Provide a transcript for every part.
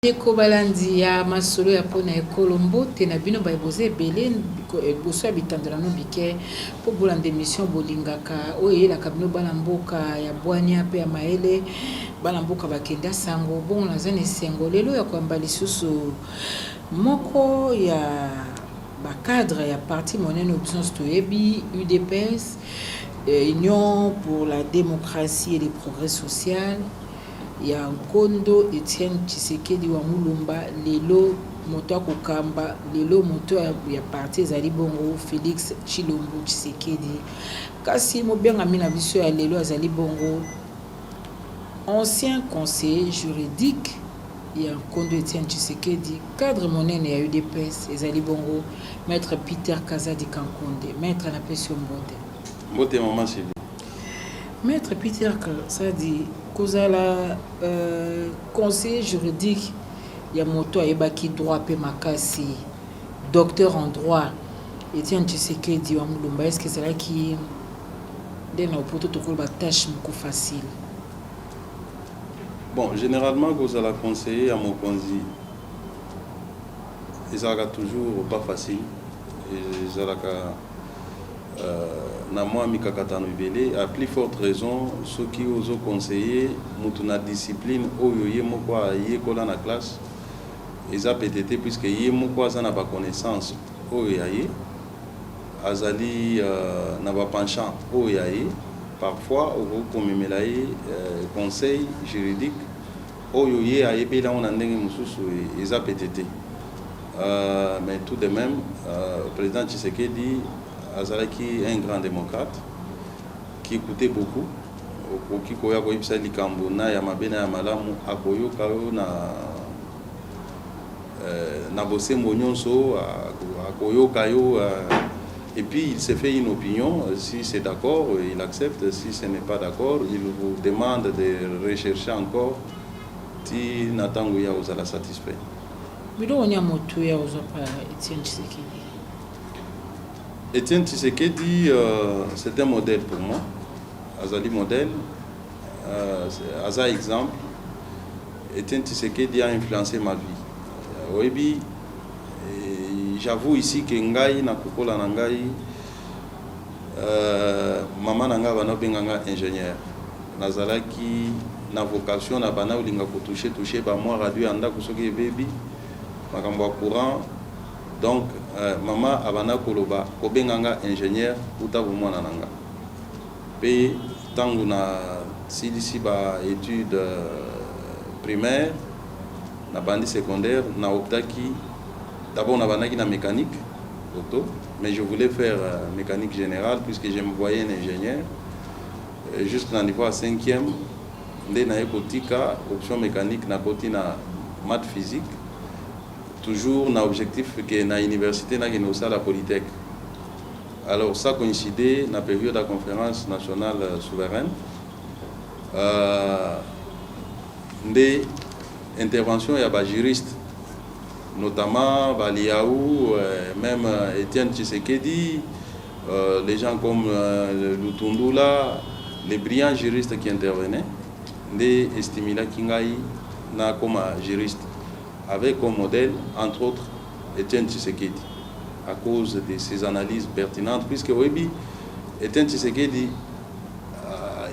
Deko balandi ya masolo ya pona ekolombo te na bino baeboze ebele boso ya bitandela no bike po bolanda émission bolingaka oyo eyelaka bino bana mboka ya bwania pe ya mayele bana mboka bakenda sango bongo naza na esengo lelo ya koyamba lisusu moko ya bacadre ya parti monene options toyebi UDPS, Union pour la démocratie et le progrès social. Il y a Nkondo Etienne Tshisekedi wa Mulumba lelo moto akokamba lelo moto ya parti ezali bongo Félix Tshilombo Tshisekedi kasi mobenga mina biso ya lelo azali bongo ancien conseiller juridique ya Nkondo Etienne Tshisekedi cadre monene ya UDPS ezali bongo maître Peter Kazadi Kankonde maître na pesio mbote maman Sylvie. Maître Peter Kazadi kozala conseiller juridique ya moto ayebaki droit pe makasi docteur en droit Etienne Tshisekedi wa Mulumba est-ce que c'est là qui donne au poto to ba tâche moko facile? Bon, généralement kozala conseiller à Mokonzi ezalaka toujours pas facile ezalaka na moi mikakatano ibele à plus forte raison ceux qui osent conseiller mutu na discipline oyo ye moko ayekola na classe eza peut-être puisque ye moko aza na ba connaissance oyo yaye azali na ba penchant oyo yaye parfois okomemela ye conseil juridique oyo ye ayebela on ndenge mususu eza peut-être mais tout de même président Tshisekedi azalaki un grand démocrate qui écoutait beaucoup qui koya ko ibisa likambo na ya mabena ya malamu akoyoka yo na bosembo nyonso akoyoka yo et puis il se fait une opinion si c'est d'accord il accepte si ce n'est pas d'accord il vous demande de rechercher encore ti natango ya ozala satisfait bido onya moto ya ozopa Etienne Tshisekedi. Etienne Tshisekedi, c'est un modèle pour moi. Azali modèle, Aza exemple. Etienne Tshisekedi a influencé ma vie. Oui, j'avoue ici que Ngai na kukola na Ngai, maman nanga bana benganga ingénieur. Nazalaki na vocation na bana ulinga ko toucher ba moi radio anda kusoki baby, makambo courant. Donc maman abana koloba kobenganga ingénieur utabu mwana nanga pe tangu na silisi ba études primaires na bandi secondaire na optaki d'abord na banaki na mécanique auto mais je voulais faire mécanique générale puisque je me voyais un ingénieur jusqu'à niveau 5e nde na ekotika option mécanique na koti na maths physique toujours na objectif que na université na que ça la Polytech. Alors ça coïncidait na période de la conférence nationale souveraine des interventions ya ba juriste notamment Baliaou même Etienne Tshisekedi les gens comme Lutundula les brillants juristes qui intervenaient des estimila kingai na comme juriste avec comme modèle, entre autres, Etienne Tshisekedi, à cause de ses analyses pertinentes, puisque oui, Etienne Tshisekedi,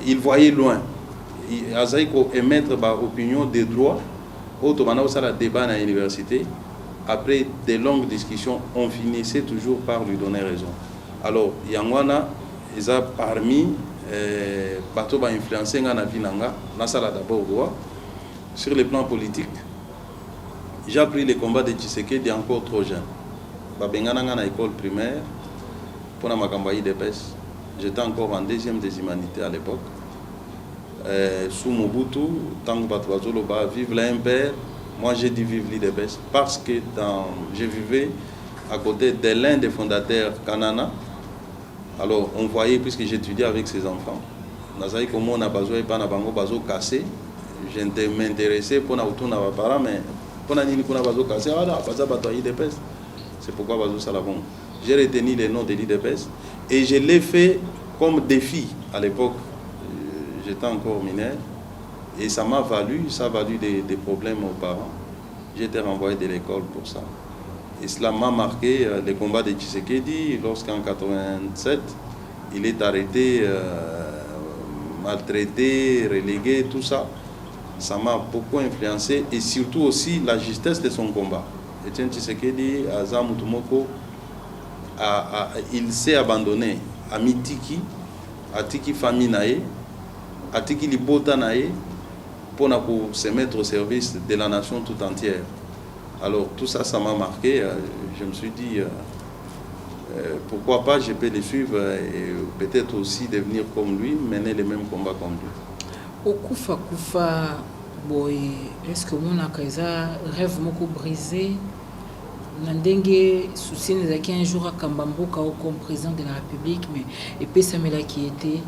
il voyait loin. Il a émettre une opinion des droits, autrement, ça la débat à l'université. Après de longues discussions, on finissait toujours par lui donner raison. Alors, Yangwana, ils ont parmi bateau va influencer dans la vie nanga, na sala d'abord droit sur le plan politique. J'ai appris les combats de Tshisekedi encore trop jeune. Babengana na école primaire pour la Makambaï de Pes. J'étais encore en deuxième des humanités à l'époque. Sous Mobutu, tant que Batouazolo ba vive l'impère, moi j'ai dit vive l'IDPS parce que je vivais à côté de l'un des fondateurs Kanana. Alors on voyait puisque j'étudiais avec ses enfants. Nazaï comme on a besoin pas na bango bazo cassé. Je m'intéressais pour na autour na parents mais c'est pourquoi Bazou Salavon. J'ai retenu les noms de l'IDPS et je l'ai fait comme défi à l'époque. J'étais encore mineur et ça a valu des problèmes aux parents. J'ai été renvoyé de l'école pour ça. Et cela m'a marqué les combats de Tshisekedi lorsqu'en 87, il est arrêté, maltraité, relégué, tout ça. Ça m'a beaucoup influencé et surtout aussi la justesse de son combat. Etienne Tshisekedi, Aza Mutumoko, il s'est abandonné à Mitiki, à Tiki famille nae, à Tiki Libota nae, pour se mettre au service de la nation tout entière. Alors tout ça, ça m'a marqué. Je me suis dit, pourquoi pas, je peux les suivre et peut-être aussi devenir comme lui, mener les mêmes combats comme lui. Okufa kufa boy, est-ce que mon akaza rêve moko brisé? Nandenge souci nezaki un jour à Kambamboka comme président de la République, mais et puis ça là qui était.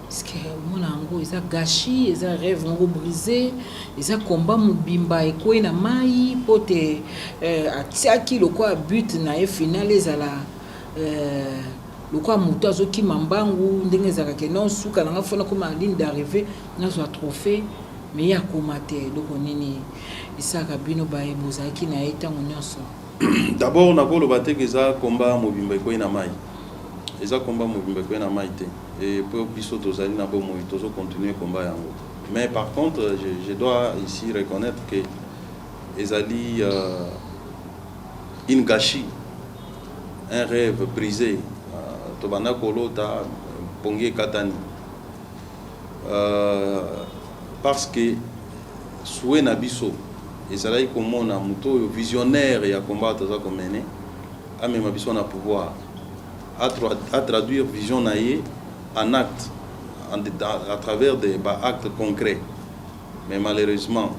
Est-ce que mon ango ils a gâché, ils a rêve moko brisé, ils a combat mubimba et quoi na mai pote atiaki le quoi but na e final les ala le quoi muto azoki mambangu ndenge zaka ke non suka na fona comme ligne d'arrivée na zo trophée mais ya komate donc nini isaka bino bae bozaki na eta nyonso. D'abord na ko lo baté que ça combat mobimba ko na mai. Eza combat mobimba ko na mai te. Et pour biso tozali na bo moi tozo continuer combat yango. Mais par contre je dois ici reconnaître que ezali une gâchis, un rêve brisé. Tobana kolota pongi katani. Parce que soué na biso ezali komona muto visionnaire ya combattre ça comme mené a même biso na pouvoir à traduire vision naie en actes à travers des actes concrets. Mais malheureusement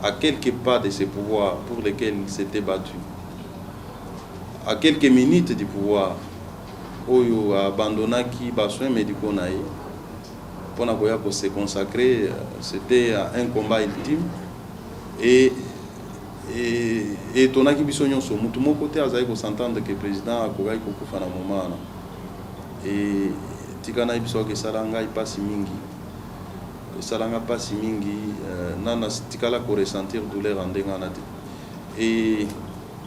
à quelques pas de ces pouvoirs pour lesquels il s'était battu, à quelques minutes du pouvoir oyo abandonnaki ba soins médicaux naie pour se consacrer, c'était un combat ultime. Et tonaki biso nyonso mutu moko te azali ko s'entendre que président akokai kokufa na moment na et tikana biso ke salanga ipasi mingi salanga pasi mingi nana tikala ko ressentir douleur en dengana te et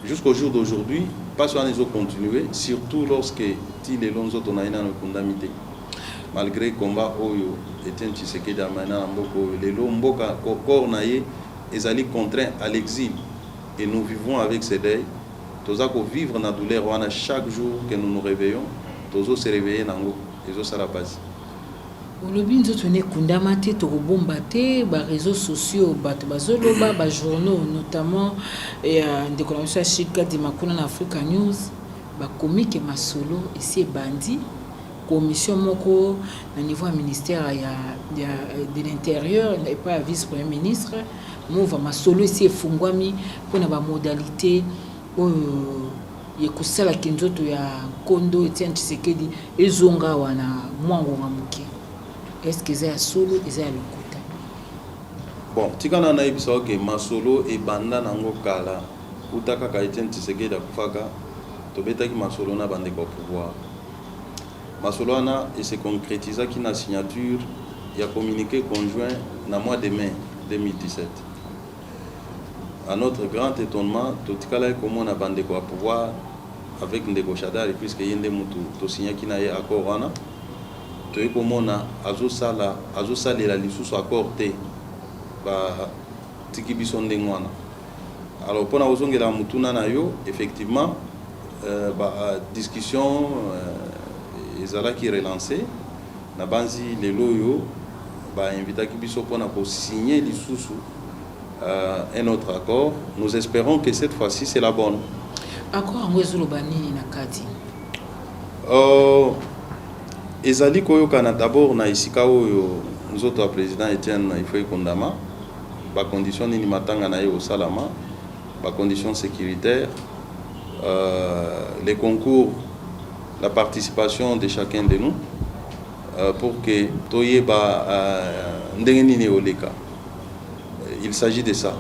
jusqu'au jour d'aujourd'hui pas sur les autres continuer surtout lorsque ti les lonzo tonaina no kundamité malgré combat oyo Etienne Tshisekedi amana mboko les lomboka corps naie ils allaient contraints à l'exil et nous vivons avec ces deuils. Tous à vivre dans la douleur, chaque jour que nous nous réveillons, tous se réveiller dans les autres à la base. Le bin zotone kundamate to bombate ba réseaux sociaux ba bazoloba ba journaux notamment et de connaissance chika di makuna na Africa News ba comique masolo et c'est bandi commission moko na niveau ministère de l'intérieur et pas vice-premier ministre mova masolo ici efungwami pona ba modalité oyo yekusala kinzoto ya Kondo Etienne Tshisekedi ezonga wana mwango ngamuke. Est-ce que c'est solo et c'est lokuta? Bon, tikana na ibiso ke masolo e banda nango kala utaka ka Etienne Tshisekedi akufaka tobetaki masolo na bande ko pouvoir. Masolana et se concrétisa qui na signature et a communiqué conjoint dans mois de mai 2017. À notre grand étonnement, tout cas comme on a bandé quoi pouvoir avec Ndeko Chadari puisque yende mutu to signé qui na accord wana to comme on a azo sala la lisusu accord te ba tiki bisonde ngwana. Alors pour na ozongela mutu na yo effectivement discussion ezala qui relancé na banzi les loyo ba invita ki biso pona ko signer lisusu un autre accord. Nous espérons que cette fois-ci c'est la bonne. Accord ngwezulu bani na kati. Ezali koyo kana d'abord na isika oyo nzoto président Etienne il faut kondama ba condition ni matanga na yo salama ba conditions sécuritaires les concours, la participation de chacun de nous pour que toyeba ndengeni ne oleka. Il s'agit de ça.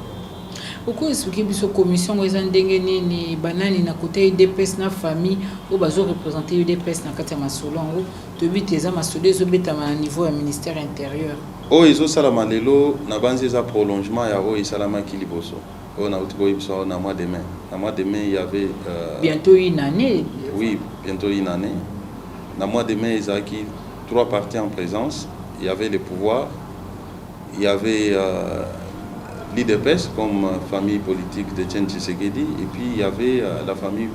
Pourquoi est-ce que biso commission ngeza ndengeni ni banani na côté UDPS na famille ou bazo représenter UDPS na kati masolo ngo to biteza masolo zo betama na niveau ya ministère intérieur. O ezo salama lelo na banzi za prolongement ya o isalama kiliboso. On a au mois de mai. Au mois de mai, il y avait... bientôt une année. Oui, bientôt une année. Au mois de mai, ils ont acquis 3 partis en présence. Il y avait les pouvoirs, il y avait l'IDPS comme famille politique de Etienne Tshisekedi, et puis il y avait la famille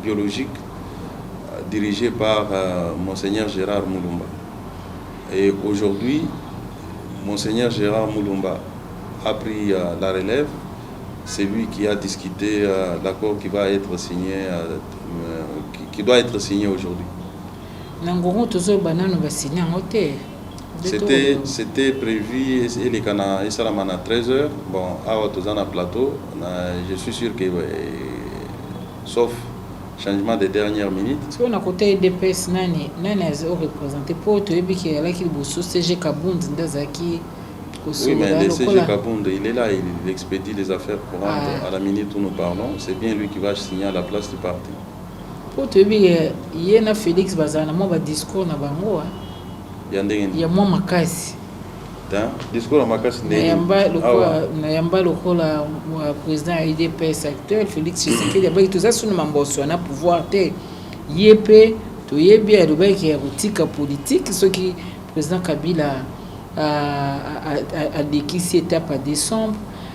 biologique dirigée par Monseigneur Gérard Moulumba. Et aujourd'hui, Monseigneur Gérard Moulumba a pris la relève. C'est lui qui a discuté l'accord qui va être signé, qui doit être signé aujourd'hui. C'était prévu, et les Cana, et ça à 13h. Bon, à un plateau, je suis sûr que, sauf changement de dernière minute. Parce qu'on a côté DPS, nani a représenté pour te dire qu'il y a qui le CG Kabound d'Azaki. Oui, mais le CG Kabound, il est là, il expédie les affaires courantes à la minute où nous parlons. C'est bien lui qui va signer à la place du parti. Pour te dire, il y a Félix Bazana, moi, un discours na bango. Il y a moi makasi. Discours à makasi. Nayamba lokola président IDPS actuel Félix Tshisekedi abaki tout ça sur le mamboso na pouvoir te yepé to yebi a lobaki ya kotika politique ce qui président Kabila a déquissé étape à décembre.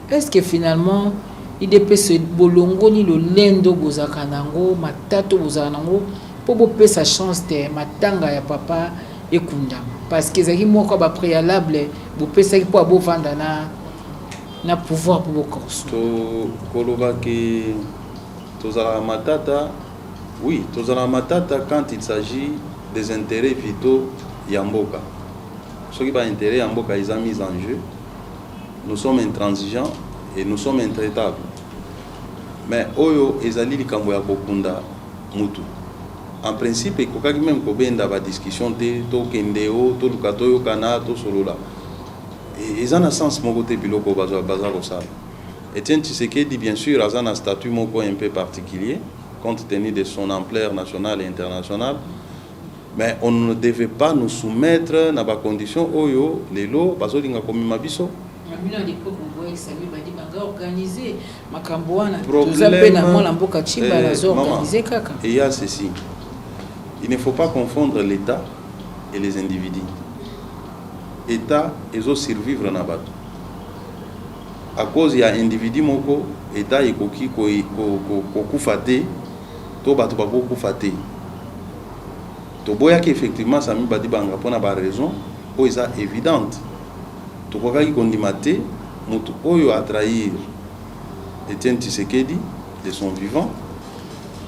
Est-ce que finalement IDPS bolongo ni lo lendo bozaka nango matato bozaka nango po bopé sa chance te matanga ya papa ekunda parce que ezaki moko ba préalable bopesaki po abovanda na pouvoir pour bokorso to kolobaki tozala matata. Oui, tozala matata quand il s'agit des intérêts vitaux ya mboka. Ce qui va intérêt ya mboka ils ont mis en jeu. Nous sommes intransigeants et nous sommes intraitables. Mais oyo ezali likambo ya kokunda mutu. En principe, il faut même qu'on ait une discussion de Kendeo, de Lukatoyo, Kana, de Solola. Et ils ont un sens, mon côté, puis le bazar au sable. Etienne Tshisekedi, bien sûr, a un statut un peu particulier, compte tenu de son ampleur nationale et internationale. Mais on ne devait pas nous soumettre à des conditions où les lots, parce que nous avons commis ma biso. Et il y a ceci. Il ne faut pas confondre l'État et les individus. L'État est aussi survivre dans le bateau. À cause il y a un individu moko, l'État est koki kokufate, to bato bako kufate. To boya ki effectivement ça mi badi banga pour na ba raison, o isa évidente. To koka ki kondimate, mutu oyo a trahir Etienne Tshisekedi de son vivant,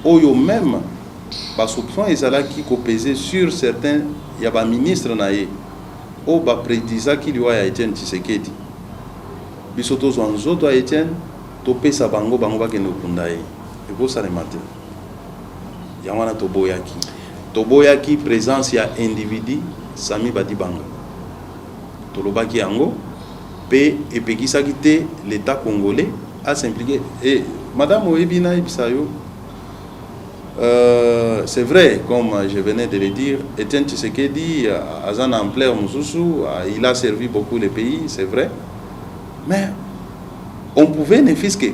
oyo même ba soupçon ezala qui ko peser sur certains ya ba ministre na ye o ba prédisa ki liwa ya Etienne Tshisekedi bisoto zonzoto a Etienne to pesa bango ba ke no kundaye e ko sale matin ya wana to boyaki présence ya individu Sami Badibanga to lobaki yango pe epekisa kite l'état congolais a s'impliquer et madame Oebina Ibisayo. C'est vrai, comme je venais de le dire, Etienne Tshisekedi a un ampleur Moussoussou, il a servi beaucoup le pays, c'est vrai. Mais on pouvait ne fût-ce que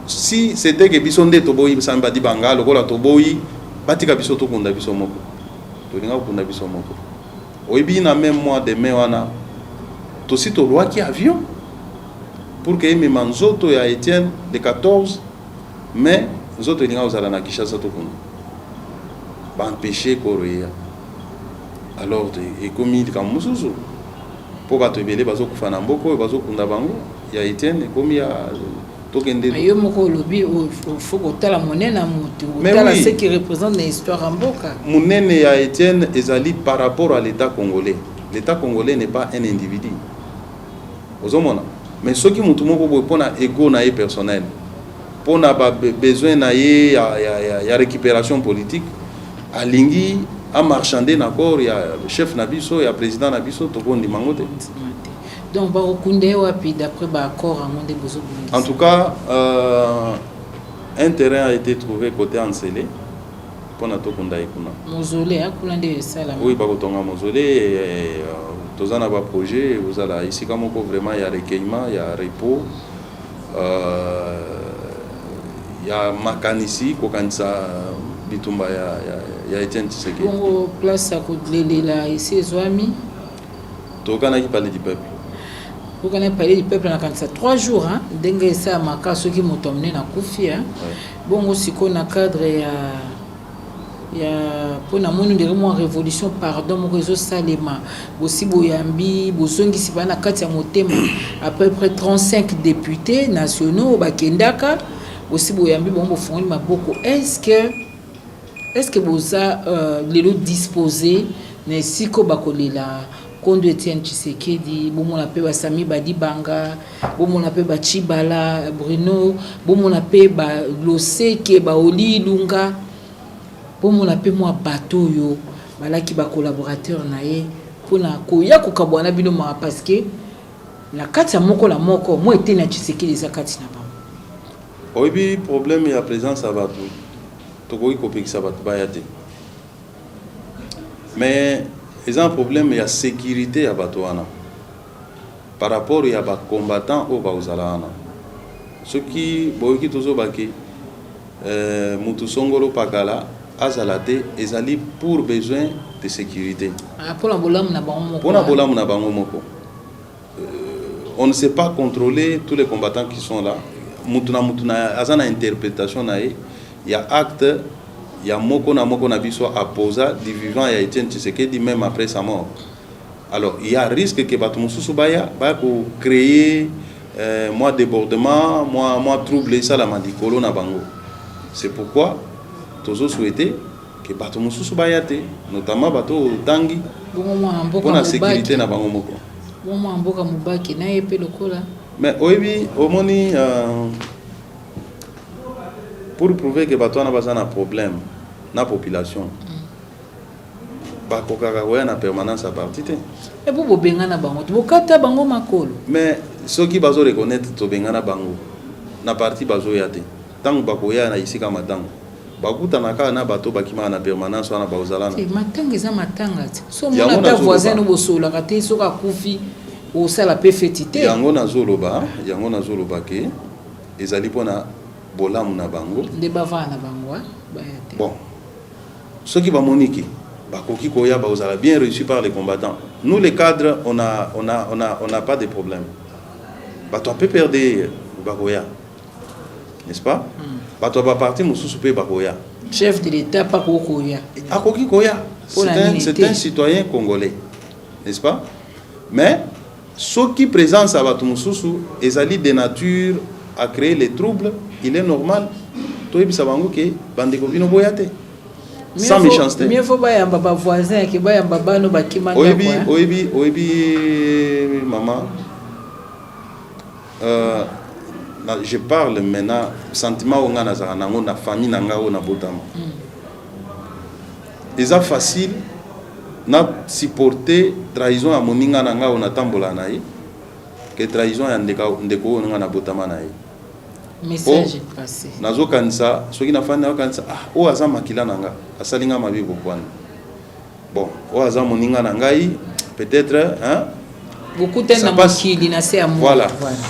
si c'était que Bisonde Toboyi Samba Dibanga, le Gola Toboyi, Batika Bisoto Kunda Bisomoko. Tolinga Kunda Bisomoko. Oibi na même mois de mai wana. Tosi to loi qui avion pour que mes manzoto ya Etienne de 14 mai nous autres nous allons à Kinshasa tout monde ba empêcher Korea alors et comme il comme mususu pour bato ebele bazo kufana mboko bazo kunda bango ya Etienne comme ya tokende ayo moko lobi faut que tala monena mutu tala ce qui représente l'histoire en mboka monene ya Etienne ezali par rapport à l'état congolais. L'état congolais n'est pas un individu ozomona mais ce qui mutu moko boy pona ego na personnel pour n'a pas besoin d'aller ya récupération politique à lingi à marchander d'accord il y a le chef Nabiso il y a président Nabiso to kondi mangote donc ba okunde wapi d'après ba accord en monde besoin en tout cas un terrain a été trouvé côté Anselé pour na to kunda ikuna mausolée akula nde sala oui ba kotonga mausolée tozana ba projet vous allez ici comme vraiment il y a recueillement il y a repos ya makanisi kokanisa bitumba ya Etienne Tshisekedi. Bongo place à kodelela ici ezwami. Tokanaki parler du peuple. Tokana parler du peuple na kanisa 3 jours hein ndenge esa makaso ki moto amene na kufi hein. Bongo siko na cadre ya pona monu ndenge mo révolution pardon mo réseau salema bosi boyambi bozongisi bana kati ya motema à peu près 35 députés nationaux bakendaka aussi boyambi bon bofongoli maboko est-ce que boza lelo disposé na siko bakolela kondo Etienne Tshisekedi bomona pe basami badibanga bomona pe bachibala Bruno bomona pe ba loseke ba oli lunga bomona pe moi bateau yo balaki ba collaborateur na ye pona koya kokabwana bino ma parce que na kati ya moko la moko mo Etienne Tshisekedi za kati na ba oyebi problème ya présence ya bato tokoki kopekisa bato baya te mais eza un problème ya sécurité ya bato wana par rapport ya bacombattant oyo bakozala wana soki boyoki tozobaki mutu songolo pakala azala te ezali pour besoin de sécurité mpona bolamu na bango moko on ne sait pas contrôler tous les combattants qui sont là mutuna azana interprétation na ye ya acte ya moko na biso apposa du vivant ya Etienne Tshisekedi même après sa mort. Alors il y a risque que bato mususu baya ko créer moi débordement moi trouble ça la mandikolo na bango. C'est pourquoi tozo souhaiter que bato mususu baya te notamment bato tangi pour la sécurité na bango moko. Bon mboka mubaki na yepe lokola. Mais oyebi omoni pour prouver que bato na bazana problème na population bakokaka koya na permanence à parti te et pour bobengana bango bokata bango makolo mais soki bazo reconnaître to bengana bango na parti bazo ya te tango bakoya na isika matango bakuta na ka na bato bakima na permanence wana bazala na matanga eza matanga te so mona ta voisin no bosola kate soka kufi o sala pe fetité yango na zoloba ke ezali pona bolamu na bango de bavana na bango bon ceux qui va moniki bakoki koya bazala bien reçu par les combattants. Nous les cadres on a pas de problème. Bato peut perdre bakoya, n'est-ce pas? Bato va partir mususu pe bakoya. Chef de l'État pas koya. Akoki koya. C'est un citoyen congolais, n'est-ce pas? Mais ceux qui présence à bato mususu ezali de nature à créer les troubles, il est normal. Toi ibisa bango ke bandeko bino boyate. Sans méchanceté. Mieux faut pas yamba voisin qui ba yamba bano bakima ndako. Oyebi maman. Je parle maintenant sentiment on a na famille nanga na botama. Eza facile na supporter trahison à moninga nanga on tambola na ye que trahison ya ndeko on na botama na ye. Message passé. Nazo kanisa soki na fanda kanisa o aza makila nanga asalinga mabibo kwana. Bon, o aza moninga nangai peut-être hein beaucoup de makili na c'est à moi. Voilà.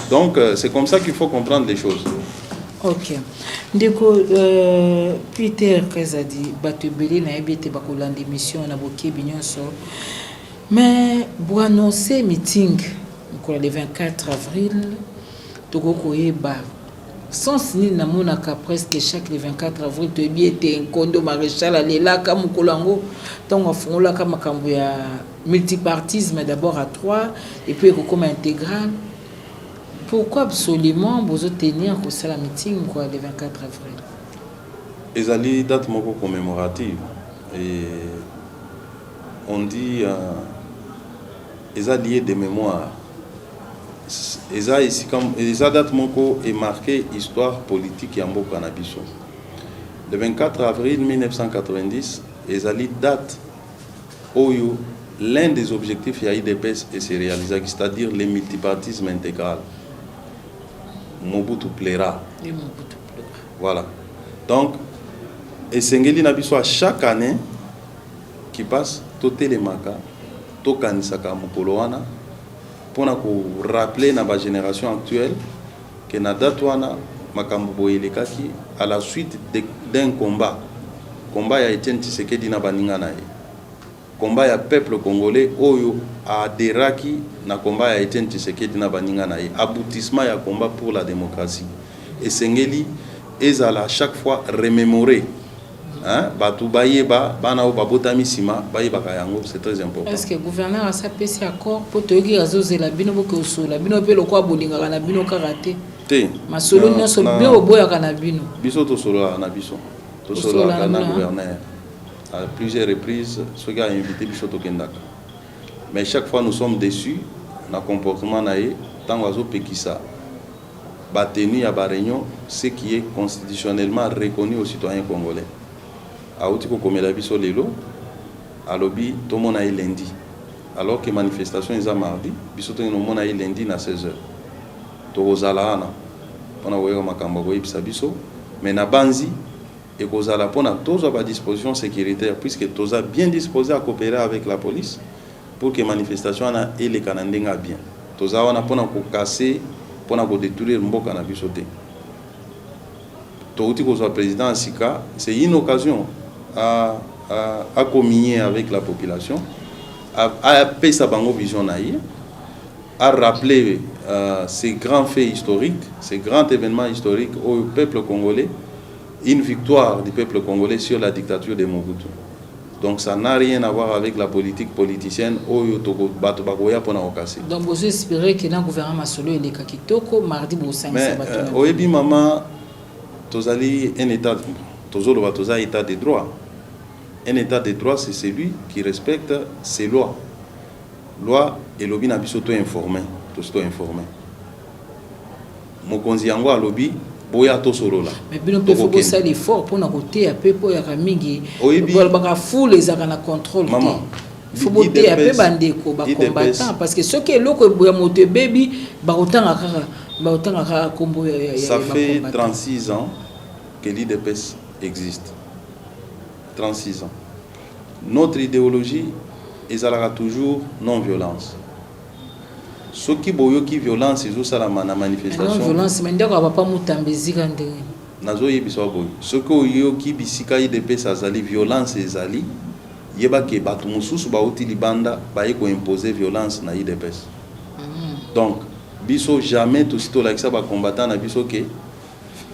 Donc c'est comme ça qu'il faut comprendre les choses. OK. Ndeko Peter Kazadi batubeli na ebete bakolanda émission na bokebi nyonso. Mais bo annoncer meeting le 24 avril tokoko yeba sans ni na monaka presque chaque le 24 avril to bien été un condo maréchal alela ka mukolango tonga fongola ka makambo ya multipartisme d'abord à 3 et puis comme intégral. Pourquoi absolument vous tenir pour ça la meeting quoi le 24 avril? Ezali date moko commémorative et on dit ezali de mémoire. Eza ici comme eza date moko est marqué histoire politique ya mboka na biso. Le 24 avril 1990 ezali date oyo l'un des objectifs ya IDPS est réalisé, c'est-à-dire le multipartisme intégral. Mobutu plaira. Voilà. Donc esengeli na biso à chaque année qui passe to telemaka to kanisaka mokolo wana pour rappeler na ba génération actuelle que na date wana makambo boyelekaki à la suite d'un combat ya Etienne Tshisekedi na baninga na ye, combat ya peuple congolais oyo adéraki na combat ya Etienne Tshisekedi na baninga na ye, aboutissement ya combat pour la démocratie. Et sengeli ezala à chaque fois remémorer, hein, batu bayeba bana o babotami sima bayeba kayango, c'est très important. Est-ce que le gouverneur a sa PC accord pour te dire azozela bino boke osola bino pe lokwa bolinga na bino karaté te masolo nyonso bio boya kana bino biso to solo na biso to solo na gouverneur à plusieurs reprises ce gars a invité biso to kendaka, mais chaque fois nous sommes déçus na comportement na ye tango azo pekisa batenu ya ba réunion ce qui est constitutionnellement reconnu aux citoyens congolais. Aouti ko komela biso lelo alobi to mona ye lundi, alors que manifestation est mardi, biso to mona ye lundi na 16h. To ozala ana pona woyo makambo ko yipisa biso, mais na banzi et kozala pona tozo ba disposition sécuritaire, puisque toza bien disposé à coopérer avec la police pour que manifestation na ele kanandenga bien. Toza wana pona ko casser, pona ko détruire mboka na biso te. Touti ko soit président Sika, c'est une occasion à communier avec la population, à payer sa bango vision naïe, à rappeler ces grands faits historiques, ces grands événements historiques au peuple congolais, une victoire du peuple congolais sur la dictature de Mobutu. Donc ça n'a rien à voir avec la politique politicienne au Yotoko Batobagoya pour nous casser. Donc vous espérez que dans le gouvernement Masolo et les Kakitoko mardi au 5 mais oyebi maman tozali un état tozolo batoza état de droit. Un état de droit, c'est celui qui respecte ses lois. Loi et lobby na biso to informé, to informé. Mokonzi yango a lobby boya to solola. Mais bino pe faut que ça l'effort pour na côté a peu pour ya mingi. Pour ba foule les na contrôle. Maman, faut boter a peu bandeko ba combattant parce que ce que loko boya moto baby ba otanga combo ya. Ça fait 36 ans que l'IDPS existe. 36 ans. Notre idéologie est toujours non-violence. Ce qui est violence, c'est ça la manifestation. Non-violence, mais on va pas moutambizi quand nazo yebiswa boy. Ce qui bisika IDPS azali violence ezali, yeba ke batu mususu ba uti libanda ba ko imposer violence na IDPS. Donc, biso jamais tout sito like ça ba combattant na biso ke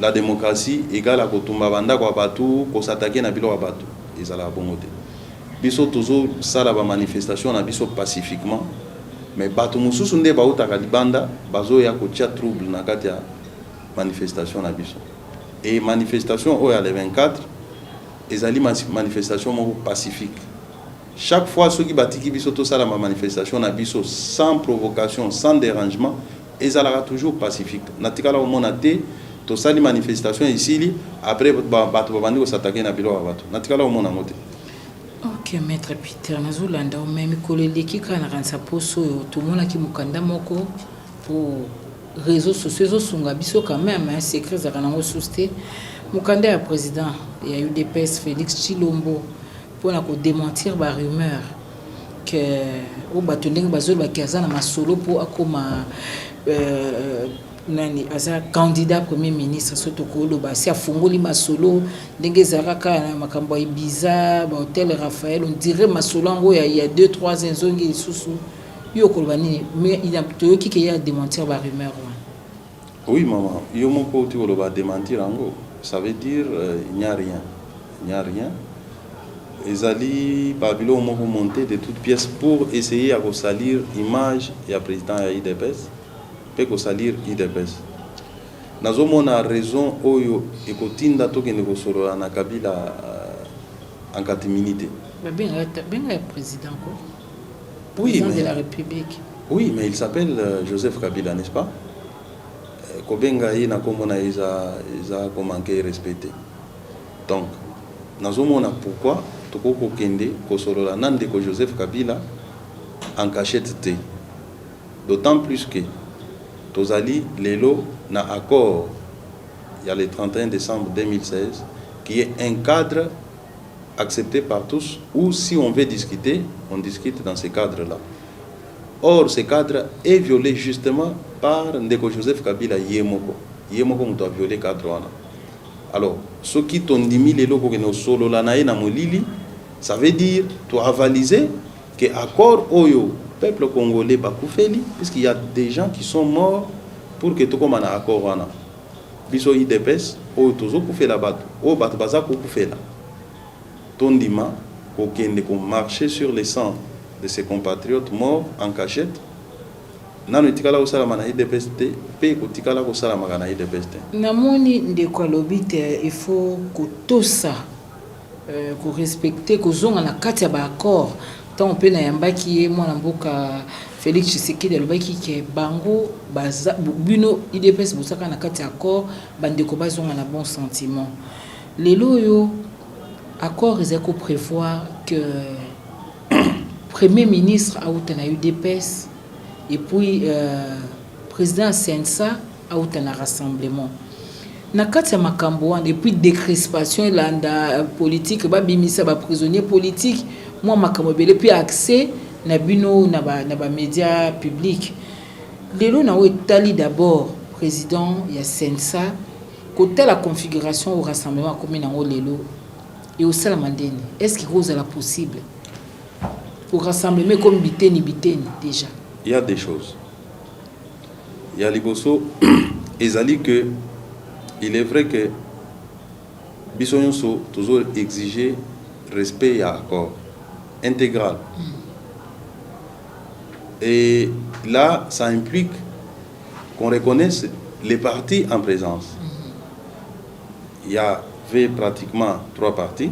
la démocratie égale à kotumba banda kwa batu ko s'attaquer na bilo wa batu ezala bongote. Biso toujours ça la manifestation na biso pacifiquement, mais batu mususu nde ba utaka libanda bazo ya ko tia trouble na kati ya manifestation na biso. Et manifestation au le 24 ezali manifestation mo pacifique. Chaque fois ceux qui batiki biso to ça la manifestation na biso sans provocation, sans dérangement, ezala toujours pacifique. Natikala au monate to sali manifestation ici après bato babandi ko s'attaquer na bilo wa bato natikala omona mote. Ok maître Peter nazolanda o même koleleki kana kansa poso to mona ki mukanda moko pour réseaux sociaux sunga biso quand même un secret za kana ngo susté mukanda ya président ya UDPS Félix Tshilombo pour na ko démentir ba rumeur que au bato ndenge bazolo bakaza na masolo pour akoma nani aza candidat premier ministre soto kolo ba si afungoli masolo ndenge zaraka na makambo ibiza ba hôtel Raphaël on dirait masolo ngo il y a 2-3 enzongi susu yo kolbani mais il a to ki ya démentir ba rumeur. Oui maman, yo moko tu ko ba démentir ngo ça veut dire il n'y a rien. Il n'y a rien. Ezali babilo moko monter de toutes pièces pour essayer à salir image et à président ya IDPS. Peut salir IDPS. Nazomona raison oyo ekotinda tokende ko solo na Kabila en catimité. Benga président quoi? Oui, président de la République. Oui, mais il s'appelle Joseph Kabila, n'est-ce pas? Kobenga yi na komona isa komanke respecté. Donc nazomona pourquoi tokoko kende ko solo la nande ko Joseph Kabila en cachette té. D'autant plus que Tozali Lelo na accord il y a le 31 décembre 2016 qui est un cadre accepté par tous ou si on veut discuter on discute dans ce cadre là Or, ce cadre est violé justement par Ndeko Joseph Kabila Yemoko. Yemoko m'a violé le cadre. Alors, ce qui t'ont dit les locaux qui nous solo la naïe na molili, ça veut dire tu as avalisé que accord oyo peuple congolais bakoufeli, puisqu'il y a des gens qui sont morts pour que tout comme un accord wana. Biso IDPS oyo tozo koufela bato, oyo bato baza koufela. Tondima ko kende ko marcher sur les sangs de ses compatriotes morts en cachette. Nanu tikala ko sala mana IDPS te pe ko tikala ko sala magana IDPS te. Namoni ndeko lobite il faut ko tosa ko respecter ko zonga na kati ya ba accord. Tant on peut na yambaki mwana mboka Félix Tshisekedi lobaki ke bango baza bino IDPS busaka na kati ya accord bandeko bazonga na bon sentiment. Lelo yo accord ezako prévoir que Premier ministre a eu na UDPS et puis président Sensa a eu na rassemblement. Na kati ya makambo wana et puis décrispation landa politique ba bimisa ba prisonnier politique moi makambo belé puis accès na bino na ba médias publics. Lelo na etali d'abord président ya Sensa côté la configuration au rassemblement comme nango lelo et au salamandeni. Est-ce qu'il rose la possible pour rassembler comme biteni déjà? Il y a des choses. Il y a liboso ezali que il est vrai que bisonyonso toujours exiger respect et accord intégral. Et là, ça implique qu'on reconnaisse les partis en présence. Il y avait pratiquement 3 partis.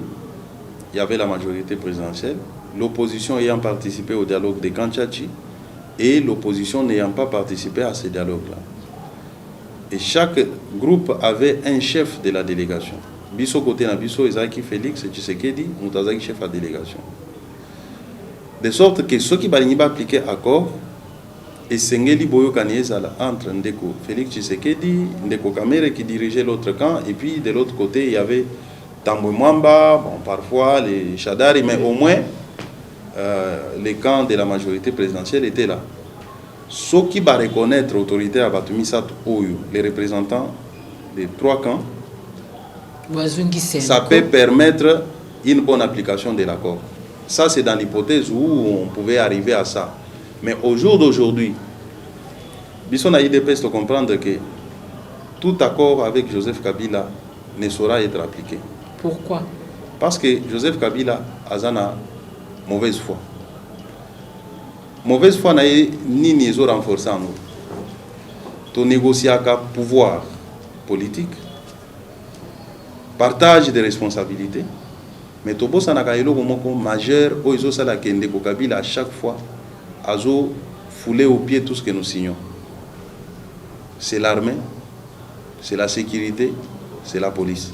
Il y avait la majorité présidentielle, l'opposition ayant participé au dialogue de Kanchachi et l'opposition n'ayant pas participé à ce dialogue-là. Et chaque groupe avait un chef de la délégation. Biso côté na biso Ezaki Félix Tshisekedi, Moutazaki chef de la délégation. De sorte que ceux qui va appliquer accord et Sengeli Boyo Kaniezala entre Ndeko Félix Tshisekedi, Ndeko Kamere qui dirigeait l'autre camp, et puis de l'autre côté il y avait Tambwe Mwamba, bon, parfois les Chadari, mais au moins les camps de la majorité présidentielle étaient là. Ceux qui va reconnaître l'autorité à Batumisat Oyo, les représentants des 3 camps, ça peut permettre une bonne application de l'accord. Ça, c'est dans l'hypothèse où on pouvait arriver à ça. Mais au jour d'aujourd'hui, Bisson a IDPS de comprendre que tout accord avec Joseph Kabila ne saura être appliqué. Pourquoi? Parce que Joseph Kabila a une mauvaise foi. Mauvaise foi n'a ni niaiso renforcé en nous. Tu négocies avec pouvoir politique, partage des responsabilités, mais tu bosses na kailo komoko majeur o izo sala kende ko Kabila à chaque fois azo fouler au pied tout ce que nous signons. C'est l'armée, c'est la sécurité, c'est la police.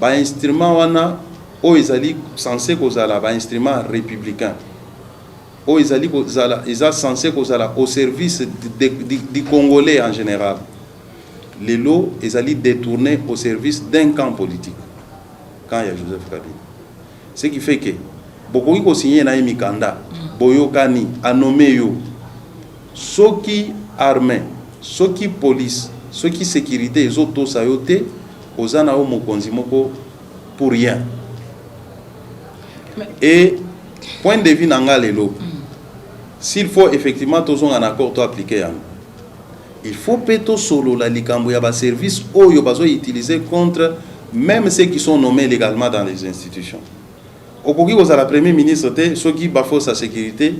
Ba instrument wana o izali censé kozala ba instrument républicain. O izali kozala isa censé kozala au service du Congolais en général. Les lots izali détournés au service d'un camp politique. Quand il y a Joseph Kabila. Ce qui fait que beaucoup qui signé na Mikanda, Boyokani, a nommé yo, ceux qui armés, ceux qui police, ceux qui sécurité, les autres sayoté, aux anao mokonzimoko pour rien. Et point de vue nanga lelo, s'il faut effectivement tous un accord to appliquer, il faut péto solo la likambo ya ba service oyo bazo utiliser contre même ceux qui sont nommés légalement dans les institutions. Au Kogi, vous avez la première ministre, ceux qui bafouent sa sécurité,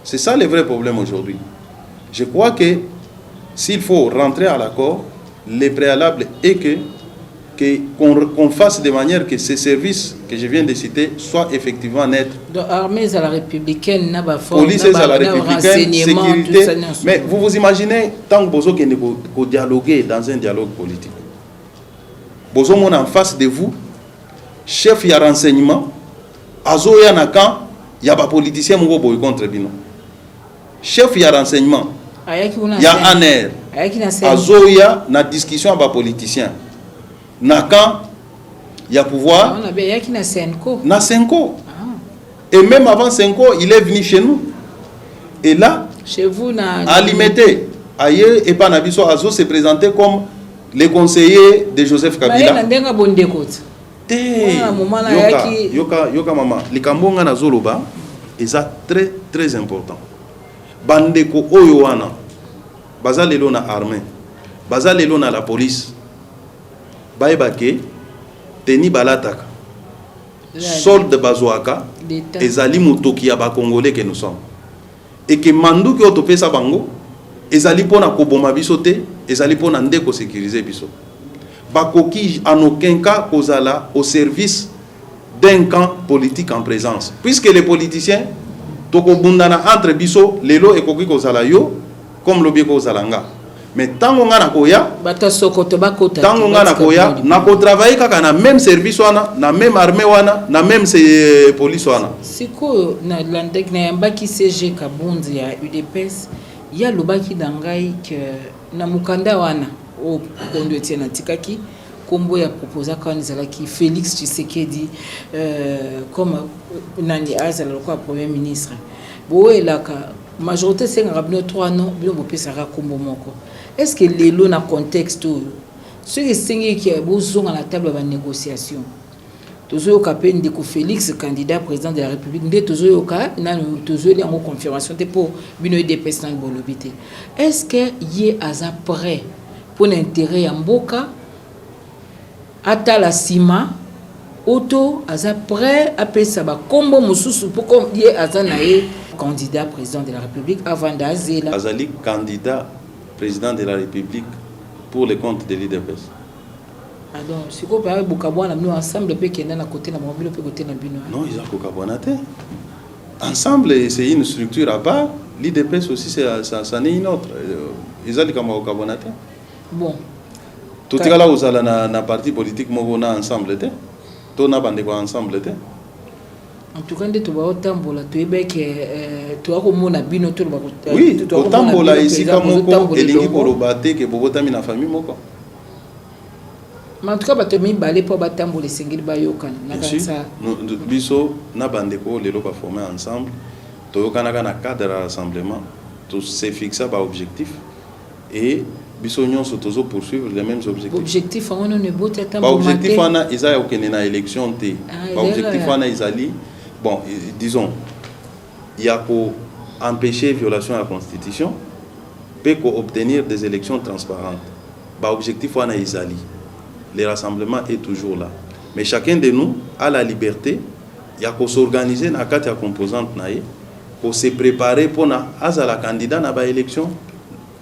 c'est ça le vrai problème aujourd'hui. Je crois que s'il faut rentrer à l'accord, le préalable est qu'on fasse de manière que ces services que je viens de citer soient effectivement nets. Donc, armée à la républicaine, police à la républicaine, sécurité. Mais vous imaginez, tant que vous dialoguez dans un dialogue politique, vous avez en face de vous, chef de renseignement, azoya nakan, il y a pas politicien qui boy contre bino. Chef de renseignement, il y a un air. Azoya na discussion avec politicien. Nakan, il y a pouvoir. Il y a qui na Senko. Na Senko. Et même avant 5 ans, il est venu chez nous. Et là, chez vous, à limiter, ailleurs, et pas Nabiso Azo s'est présenté comme le conseiller de Joseph Kabila. Yoka mama, likambonga na zoloba, et ça très très important. Bandeko oyoana, baza lelo na armée, baza lelo na la police, baebake, teni balataka, solde bazoaka, ezali mutoki ya ba congolais que nous sommes. Et que mandu ki otopesa bango, ezali pona koboma biso te, ezali pona ndeko sécuriser biso. Bakoki en aucun cas kozala au service d'un camp politique en présence. Puisque les politiciens, toko bundana entre biso, lelo et koki kozala yo, comme l'obie kozalanga. Mais tant qu'on a nakoya, tant qu'on a nakoya, nako travailler kaka na même service wana, na même armée wana, na même police wana. Siko na landek na yambaki CG Kabundi ya UDPS, ya lobaki dangai que na mukanda wana au kondo etiena tikaki kombo ya proposa quand zalaki Félix Tshisekedi comme nani azala kwa premier ministre. Boelaka majorité c'est ngabino 3 non, bilo bopesaka kombo moko. Est-ce que les lots dans le contexte, ceux qui ont besoin à la table de négociation, toujours au de Félix, candidat président de la République, toujours au cas, toujours en confirmation pour bino des personnes bolobité. Est-ce que y est prêt pour l'intérêt en boca, à la cima, auto prêt à payer ça combo mususu pour comme y est candidat président de la République avant d'azela. Azali candidat président de la République pour les comptes de l'IDPS. Ah donc, si vous parlez de Bukabouana, nous ensemble, peut qu'il y ait un côté de la mobile, peut côté de la bino. Non, ils ont Bukabouana. Ensemble, c'est une structure à part. L'IDPS aussi, ça n'est une autre. Ils ont dit comment Bukabouana. Bon. Tout est là où ça na parti politique, moi, ensemble. Tout n'a pas de quoi ensemble. En tout cas, tu vas au tambola, tu es bec, tu as comme mon abino, tu vas oui, au tambola ici, comme on est lié pour robater, que pour voter la famille, moko. Mais en tout cas, tu as mis balai pour battre tambola, c'est qu'il va y avoir. Biso, na bandeko, les lois formés ensemble, tu as un cadre de rassemblement, tu sais fixer par objectif et biso nyon se toujours poursuivre les mêmes objectifs. Objectif, on ne peut pas tambola. Objectif, on a ils a aucune élection té. Objectif, on a ils ali. Bon, disons, il y a pour empêcher violation de la Constitution, peut obtenir des élections transparentes. L'objectif, on a Isali. Le rassemblement est toujours là. Mais chacun de nous a la liberté, il y a qu'à s'organiser dans la composante, pour se préparer pour la candidat dans l'élection,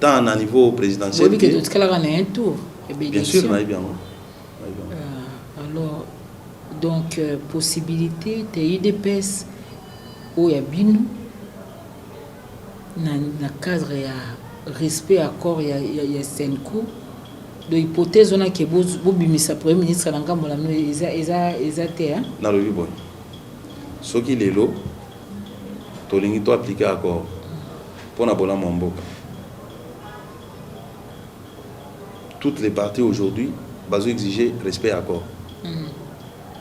tant à niveau présidentiel. Oui, que tout cas, on a un tour. Bien sûr, on a bien. Alors, donc, possibilité de IDPS où il y a bino, dans le cadre de respect accord, il y a Senko. De l'hypothèse, on a que Bobimisa, Premier ministre, ils ont été. Dans le Liban. Ce qui est là, tu as appliqué accord pour la Mboka. Toutes les parties aujourd'hui, vont exiger respect accord.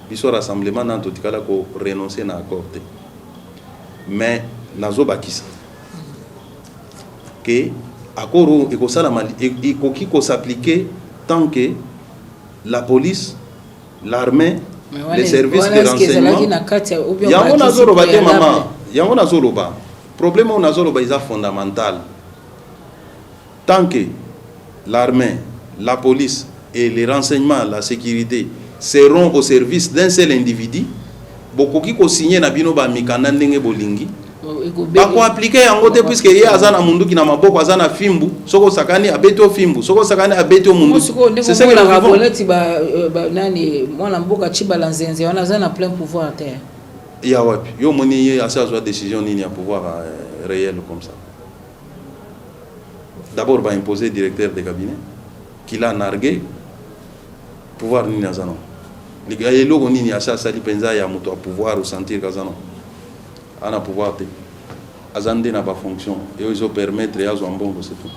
Biso rassemblement dans tout cas là ko renoncer na accord mais nazo bakisa que accord et ko sala mali et ko s'appliquer tant que la police, l'armée, les services de renseignement yango nazolo ba te maman yango nazolo ba problème on nazolo ba is fondamental tant que l'armée, la police et les renseignements, la sécurité seront au service d'un seul individu, beaucoup qui signé na bino ba mikanda ndenge bolingi ba ko appliquer yango te puisque ye azana mundu ki na maboko azana fimbu soko sakani abeto fimbu soko sakani abeto mundu c'est ça que la rabolette ba nani mwana mboka chibala nzenze wana azana plein pouvoir terre ya wapi yo moni ye asa zo décision nini ya pouvoir réel comme ça. D'abord va imposer directeur de cabinet qui l'a nargué pouvoir nini azana les gars et logo nini asa sali penza ya muto a pouvoir ou sentir kazano ana pouvoir te azande na ba fonction et ils ont permettre ya zo mbongo c'est tout.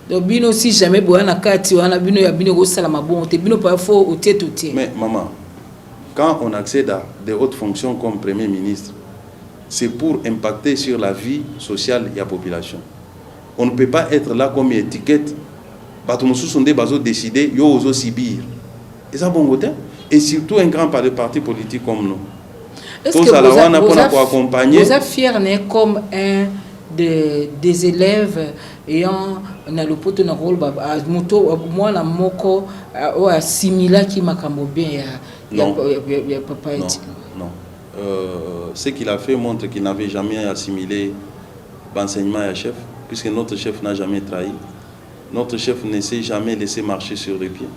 Donc bino si jamais boana kati wana bino ya bino ko sala mabongo te bino pas faux au tête. Mais maman, quand on accède à des hautes fonctions comme premier ministre c'est pour impacter sur la vie sociale de la population. On ne peut pas être là comme une étiquette. Décider, yo oso subir. Et ça bon côté. Et surtout un grand parti politique comme nous. Est-ce que vous êtes fier comme un des élèves ayant na le poto na rôle moi la moko assimila qui makambo bien ya papa non. Ce qu'il a fait montre qu'il n'avait jamais assimilé l'enseignement à chef, puisque notre chef n'a jamais trahi. Notre chef ne s'est jamais laissé marcher sur les pieds.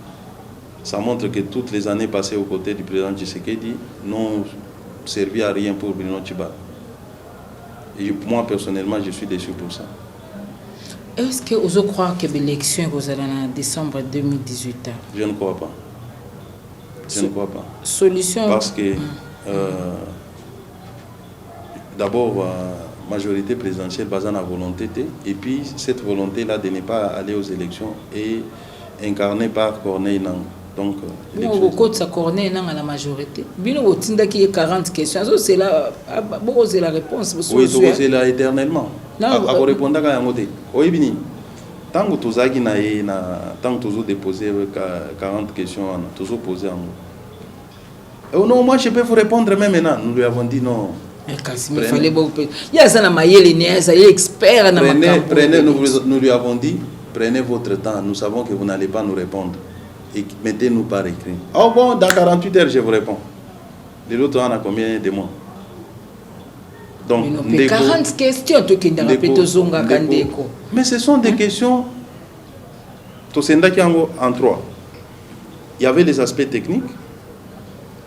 Ça montre que toutes les années passées aux côtés du président Tshisekedi n'ont servi à rien pour Bruno Tchiba. Et moi, personnellement, je suis déçu pour ça. Est-ce que vous croyez que l'élection vous allez en décembre 2018? Je ne crois pas. Je ne crois pas. Solution? Parce que, d'abord, majorité présidentielle basée sur la volonté, et puis cette volonté-là de ne pas aller aux élections est incarnée par Corneille Nang. Donc, sa Corneille Nang à la majorité. Bien au tinda qui est 40 questions, c'est la réponse. Oui, c'est là éternellement. À répondre à un côté. Oui, bien. Tant que tu as déposé 40 questions, tu as posé en nous. Non, moi je peux vous répondre même maintenant. Nous lui avons dit non. Prenez, nous lui avons dit, prenez votre temps, nous savons que vous n'allez pas nous répondre. Et mettez-nous par écrit. Oh bon, dans 48 heures, je vous réponds. De l'autre, on a combien de mois? Donc, 40 questions, mais ce sont des questions en trois. Il y avait les aspects techniques,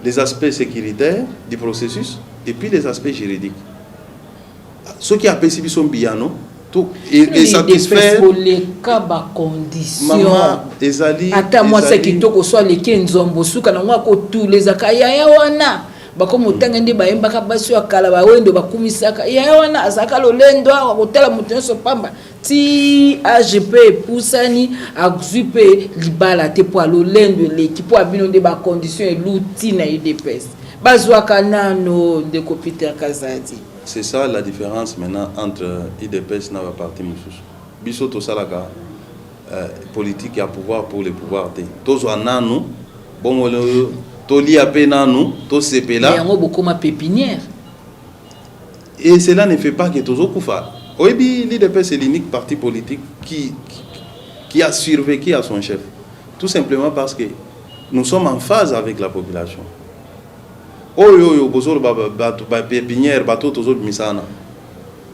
les aspects sécuritaires du processus, et puis les aspects juridiques. Ceux qui appellent son biano, tout et satisfaire les cas ba conditions. Maman, ezali. Ata moi c'est qui to ko soit les kenzombo suka na ngwa ko tous les akaya ya wana. Ba ko mutanga ndi ba yemba ka basu akala ba wendo ba kumisaka. Ya wana azaka lolendo wa kotela mutenso pamba. Ti AGP pusani azupe libala te po lolendo l'équipe po abino de ba conditions et l'outil na UDPS. C'est ça la différence maintenant entre IDPS et la partie Moussous. Biso to salaka politique à pouvoir pour le pouvoir. Tous en nous, bon to li apé nous, to CP là. Il y a beaucoup ma pépinière. Et cela ne fait pas que tous au koufa. Oyebi l'IDPS c'est l'unique parti politique qui a survécu à son chef. Tout simplement parce que nous sommes en phase avec la population.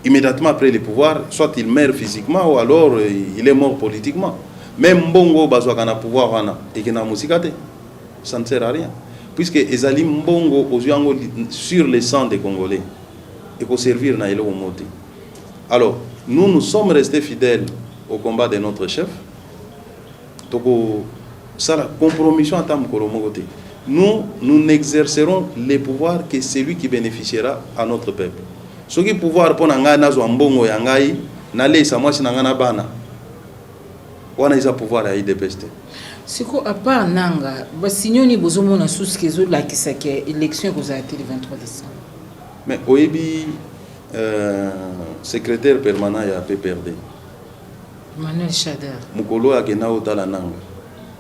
Immédiatement après le pouvoir, soit il meurt physiquement ou alors il est mort politiquement. Même Mbongo bazwa na pouvoir et que na musikate, ça ne sert à rien. Puisque ezali Mbongo sur le sang des Congolais et pour servir na elo moti. Alors, nous sommes restés fidèles au combat de notre chef. Toko sala compromission à tam kolomogote. Nous n'exercerons les pouvoirs que celui qui bénéficiera à notre peuple. Ce qui pouvoir pour nanga nazo mbongo yangai nale samwasi nanga na bana. Wana isa pouvoir à IDPS. Siko à part nanga, ba signoni bozomo na sous kezo la kisake élection vous a été le 23 décembre. Mais oyebi secrétaire permanent ya PPRD. Manuel Chader. Mukolo akena otala nanga.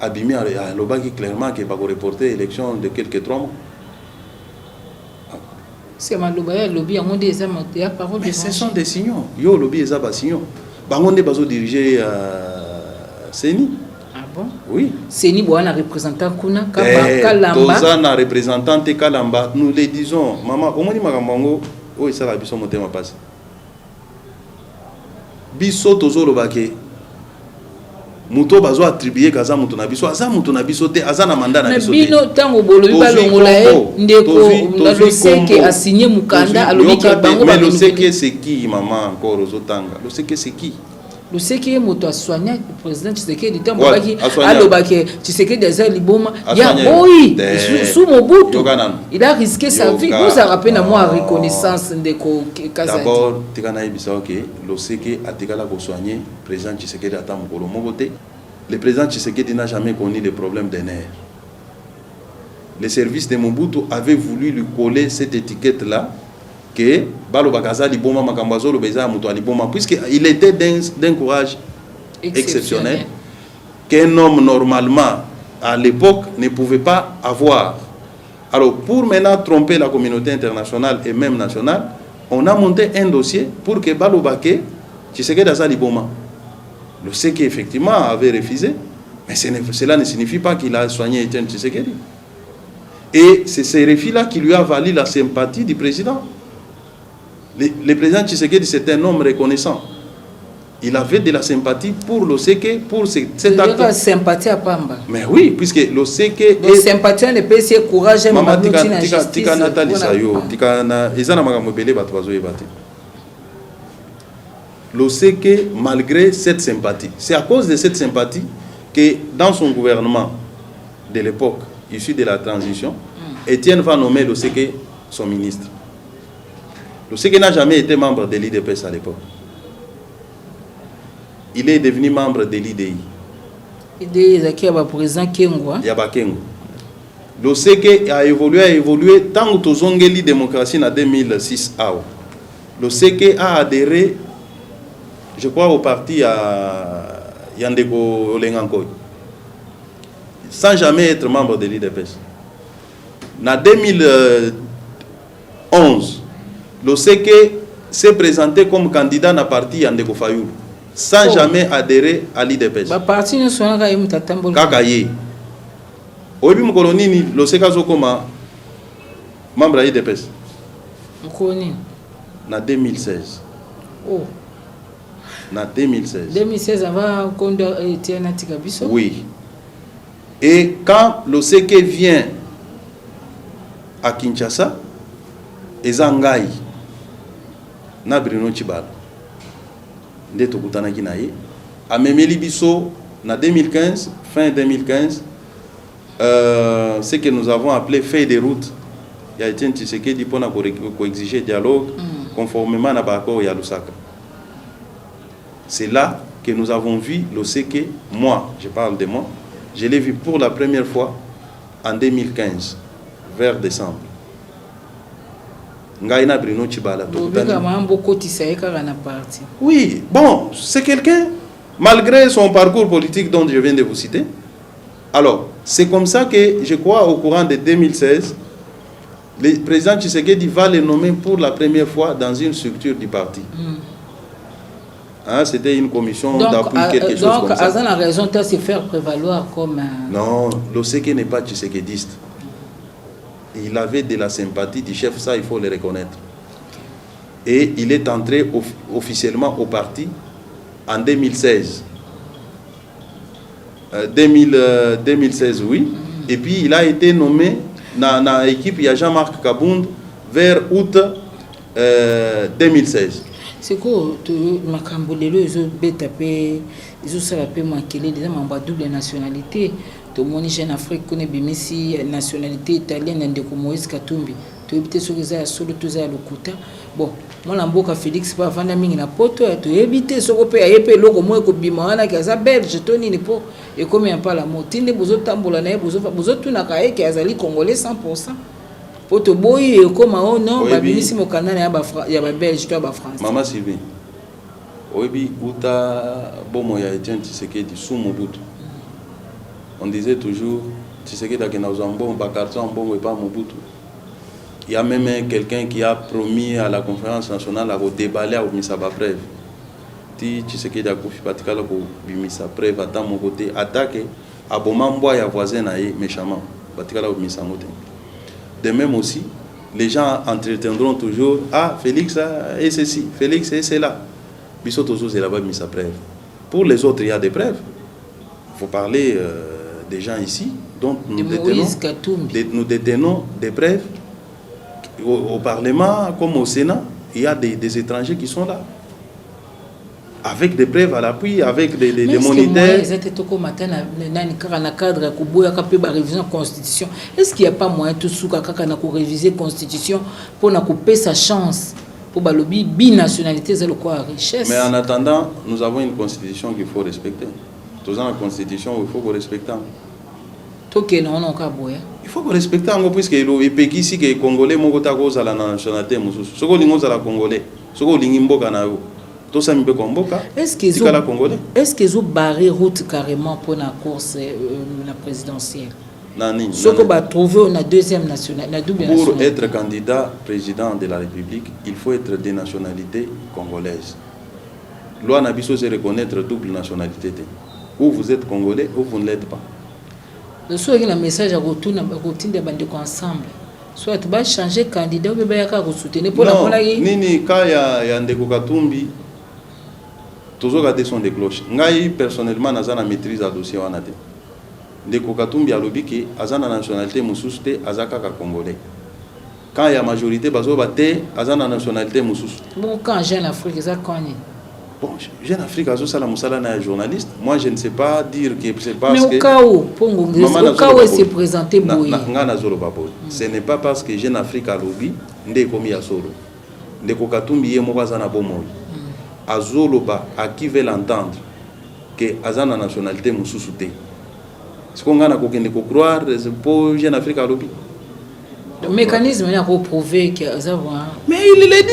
Abimi a l'obaki clairement qu'il va reporter l'élection de quelques 3 mois. C'est ma lobby a monté des parole. Mais ce sont des signaux. Yo lobby est des signaux. Bangonde bazo diriger Seni. Ah bon? Oui. Seni boa na représentant kuna Kalamba. Toza na représentante Kalamba. Nous les disons, maman, omoni makambango, o isala biso motema passe. Biso tozo lobake. Muto bazo attribuer kaza muto na biso aza muto na biso te aza na mandat na biso te. Bino tango bolobi balongola ndeko na loseke a signé mukanda alobi ke bango ba. Mais loseke c'est qui maman encore ozotanga? Loseke c'est qui? Loseke moto a soigné le président Tshisekedi tango baki alobaki Tshisekedi aza liboma ya boyi sous Mobutu. Il a risqué sa vie. Vous a rappelé na moi reconnaissance ndeko Kazadi. D'abord tikana ibisa que loseke atikala ko soigner président Tshisekedi ata mukolo mobote. Le président Tshisekedi n'a jamais connu les problèmes des nerfs. Les services de Mobutu avaient voulu lui coller cette étiquette-là que Balo Bakaza Liboma Makambazo Lobeza Moutoua Liboma, puisqu'il était d'un courage exceptionnel qu'un homme normalement à l'époque ne pouvait pas avoir. Alors pour maintenant tromper la communauté internationale et même nationale, on a monté un dossier pour que Balo Baké, Tshisekedi Daza Liboma, le CK effectivement avait refusé, mais cela ne signifie pas qu'il a soigné Etienne Tshisekedi. Et c'est ce refus-là qui lui a valu la sympathie du président. Le président Tshisekedi, c'est un homme reconnaissant. Il avait de la sympathie pour le CK, pour cet acte. Il sympathie à Pamba. Mais oui, puisque le CK... Le sympathie ne peut se courage. Maman, tika Nathalie Sayo, tika na ezana magamobele batwazo ebate. Le CK, malgré cette sympathie, c'est à cause de cette sympathie que dans son gouvernement de l'époque, issu de la transition, Etienne va nommer le CK son ministre. Le CK n'a jamais été membre de l'IDPS à l'époque. Il est devenu membre de l'IDI. Il y a président Kengo. Le CK a évolué tant que la démocratie en 2006. Le CK a adhéré, je crois, au parti à Yandeko Olengankoy, sans jamais être membre de l'IDPS. En 2011, le CK s'est présenté comme candidat dans le parti Yandeko Fayoul, sans jamais adhérer à l'IDPS. Le parti Kakaye. Oyebi Mkolonini, le CK Zokoma, membre de l'IDPS. En 2016. Oh. En 2016. 2016, avant qu'on ait Natikabiso. Oui. Et quand le CK vient à Kinshasa, Ezangai, na Bruno Tshibala, Ndeto Kutanaki Naye, a Memeli Bisso, en 2015, fin 2015, ce que nous avons appelé feuille de route. Il y a été un Tshisekedi pour exiger dialogue conformément à l'accord de Lusaka. C'est là que nous avons vu le CK, moi, je parle de moi, je l'ai vu pour la première fois en 2015, vers décembre. Ngaïna Bruno Tshibala. Oui, bon, c'est quelqu'un, malgré son parcours politique dont je viens de vous citer. Alors, c'est comme ça que, je crois, au courant de 2016, le président Tshisekedi va le nommer pour la première fois dans une structure du parti. Hein, c'était une commission d'appui, quelque chose comme ça. Donc, a raison de se faire prévaloir comme... Non, le CK n'est pas tshisekédiste. Il avait de la sympathie du chef, ça il faut le reconnaître. Et il est entré officiellement au parti en 2016. 2016, oui. Et puis il a été nommé dans l'équipe, il y a Jean-Marc Kabound, vers août 2016. C'est quoi Makambulelo, ils ont tapé, ils ont salapé Makele, des membres double nationalité. Tout le monde en Afrique connaît bien si nationalité italienne de Moïse Katumbi. Tu es sur les solo tous à l'Okuta. Bon, moi l'amboka Félix pas vendre mingi na poto, tu éviter ce qu'on peut ayepe logo moi ko bimana ki aza belge toni ni po et comme un pas la motine bozo tambola na bozo tuna kaye ki azali congolais 100%. Poto boy comme oh non ba binisi mo kanana ya ba belge to ba France. Maman Sylvie. Oyebi uta bomo ya Etienne Tshisekedi sous Mobutu. On disait toujours, Tshisekedi a un carton bon et pas Mobutu. Il y a même quelqu'un qui a promis à la conférence nationale à déballer à Misaba Preuve. Tshisekedi a confié particulièrement pour Bimisa Preuve à mon côté, attaqué à Bomamboa et à voisin méchamment. De même aussi, les gens entretiendront toujours ah Félix et ceci, Félix et cela. Bissot toujours c'est là-bas Misa Preuve. Pour les autres, il y a des preuves. Il faut parler des gens ici, donc nous détenons des preuves. Au Parlement comme au Sénat, il y a des étrangers qui sont là. Avec des preuves à l'appui, avec des moniteurs. Est-ce qu'il n'y a pas moyen de réviser la Constitution pour couper sa chance pour la binationalité, c'est le quoi richesse. Mais en attendant, nous avons une Constitution qu'il faut respecter. Tout ça, la Constitution, il faut qu'on respecte. Il faut respecter en puisque le pays ici que congolais mon côté cause à la nationalité mususu. Ce que lingo za congolais, ce que lingimbo kana yo. Tout ça me peut comboka. Est-ce qu'ils ont barré route carrément pour la course la présidentielle? Nani. Ce qu'on va trouver la deuxième nationalité, la double nationalité. Pour être candidat président de la République, il faut être de nationalité congolaise. Loi Nabiso c'est reconnaître double nationalité. Ou vous êtes congolais ou vous ne l'êtes pas. Le soir il y a un message à retour na routine de bande ensemble. Soit tu vas changer candidat ou bien ya ka soutenir pour la monnaie. Nini ka ya ndeko Katumbi toujours garder son des cloches. Ngai personnellement nazana maîtrise à dossier wana te. Ndeko Katumbi alobi ke azana nationalité mususu te azaka ka congolais. Quand il y a majorité bazo baté azana nationalité mususu. Bon quand Jeune Afrique ça connaît. Bon, Jeune Afrique azo sala musala na journaliste. Moi je ne sais pas dire que c'est parce que mais au cas où c'est présenté boy. Ce n'est pas parce que Jeune Afrique a lobby ndé komi ya solo. Ndeko Katumbi ye moko azana bomoyi. Azoloba à qui veut l'entendre que azana nationalité mususu te. Ce qu'on a croire pour Jeune Afrique à lobby. Le mécanisme a prouvé que mais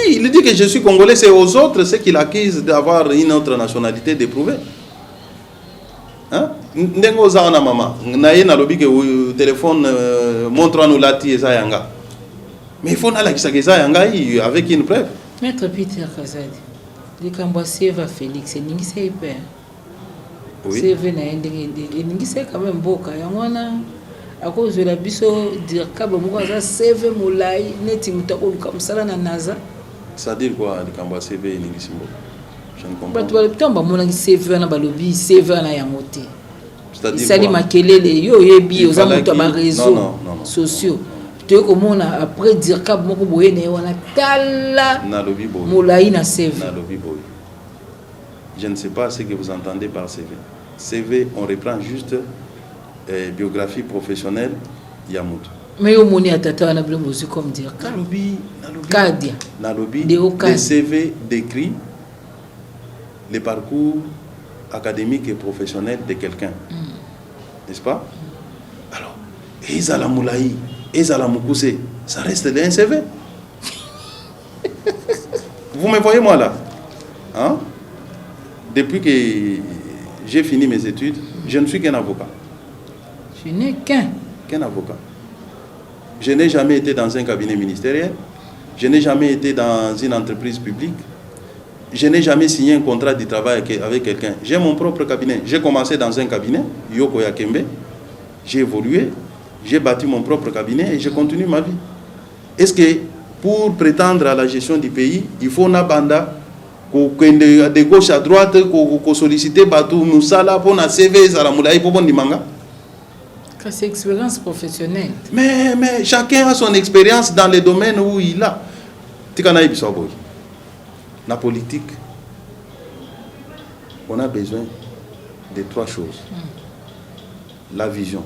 il dit que je suis congolais, c'est aux autres ceux qui l'accusent d'avoir une autre nationalité d'éprouver. Hein? Ndengo za na mama, na ye na lobby que le téléphone montre-nous lati eza yanga. Mais il faut na la kisaka yanga avec une preuve. Maître Peter Kazadi, le Kambwasi va Félix, ningi c'est hyper. Oui. C'est venu à ningi c'est quand même boka yangwana. À cause de la biso dire kaba moko za CV molai neti mutako comme ça na NASA. Ça dit quoi le kamba CV ni simbo? Je ne comprends pas. Tu vas le temps ba mona CV na balobi CV na yangote. C'est-à-dire ça li makelele yo yebi oza muto ba réseaux sociaux. Tu comment après dire kaba moko boye na wana tala na lobi boy. Molai na CV. Na lobi boy. Je ne sais pas ce que vous entendez par CV. CV on reprend juste biographie professionnelle Yamout. Mais au moni atata na bleu musique comme dire Nalobi des CV décrit les parcours académiques et professionnels de quelqu'un. N'est-ce pas? Alors, Ezala Moulaï, Ezala Moukouse, ça reste un CV. Vous me voyez moi là? Hein? Depuis que j'ai fini mes études, je ne suis qu'un avocat. Je n'ai qu'un avocat. Je n'ai jamais été dans un cabinet ministériel. Je n'ai jamais été dans une entreprise publique. Je n'ai jamais signé un contrat de travail avec quelqu'un. J'ai mon propre cabinet. J'ai commencé dans un cabinet, Yoko Yakembe. J'ai évolué. J'ai bâti mon propre cabinet et je continue ma vie. Est-ce que pour prétendre à la gestion du pays, il faut una banda de gauche à droite, qu'on sollicite Batou Moussala pour na CV Zaramoulaï pour bon dimanga? C'est expérience professionnelle. Mais chacun a son expérience dans les domaines où il a. La politique, on a besoin de trois choses. La vision,